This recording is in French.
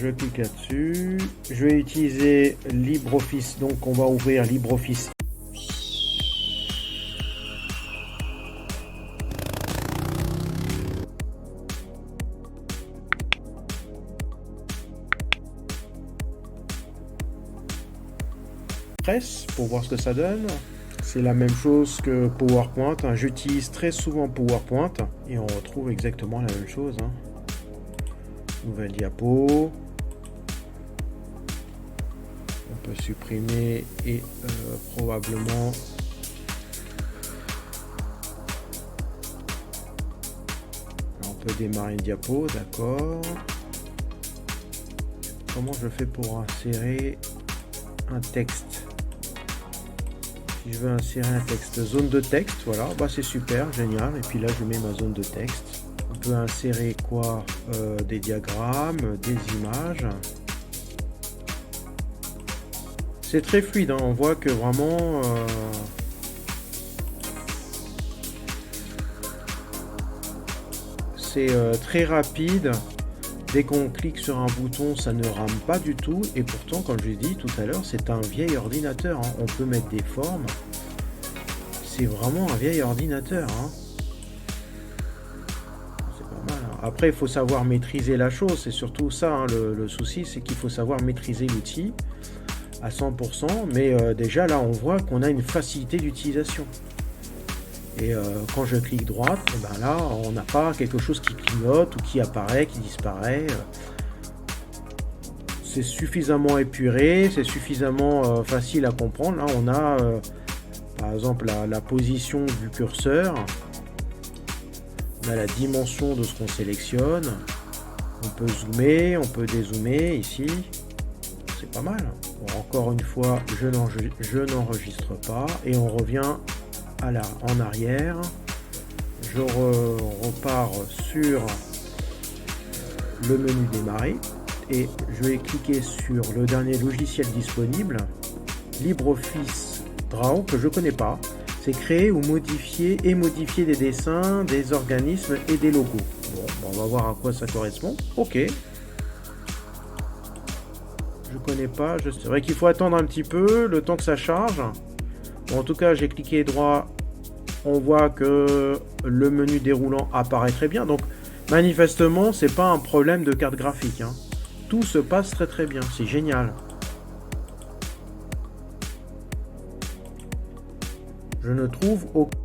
Je clique là-dessus. Je vais utiliser LibreOffice. Donc on va ouvrir LibreOffice. Pour voir ce que ça donne. C'est la même chose que PowerPoint. J'utilise très souvent PowerPoint et on retrouve exactement la même chose. Nouvelle diapo. On peut supprimer et probablement on peut démarrer une diapo, d'accord. Comment je fais pour insérer un texte? Si je veux insérer un texte, zone de texte, voilà, bah c'est super, génial. Et puis là, je mets ma zone de texte. On peut insérer quoi? Des diagrammes, des images. C'est très fluide, on voit que vraiment c'est très rapide. Dès qu'on clique sur un bouton, ça ne rame pas du tout. Et pourtant, comme je l'ai dit tout à l'heure, c'est un vieil ordinateur. On peut mettre des formes. C'est vraiment un vieil ordinateur. C'est pas mal. Après, il faut savoir maîtriser la chose. C'est surtout ça, le souci, c'est qu'il faut savoir maîtriser l'outil à 100%. Mais déjà, là, on voit qu'on a une facilité d'utilisation. Et quand je clique droite, ben là, on n'a pas quelque chose qui clignote ou qui apparaît, qui disparaît. C'est suffisamment épuré, c'est suffisamment facile à comprendre. Là, on a par exemple la position du curseur. On a la dimension de ce qu'on sélectionne. On peut zoomer, on peut dézoomer ici. C'est pas mal. Bon, encore une fois, je n'enregistre pas. Et on revient en arrière. Je repars sur le menu démarrer et je vais cliquer sur le dernier logiciel disponible, LibreOffice Draw, que je connais pas. C'est créer ou modifier des dessins, des organismes et des logos. Bon, on va voir à quoi ça correspond. Ok. Je connais pas. C'est vrai qu'il faut attendre un petit peu le temps que ça charge. Bon, en tout cas, j'ai cliqué droit. On voit que le menu déroulant apparaît très bien. Donc, manifestement, c'est pas un problème de carte graphique. Tout se passe très très bien. C'est génial. Je ne trouve aucun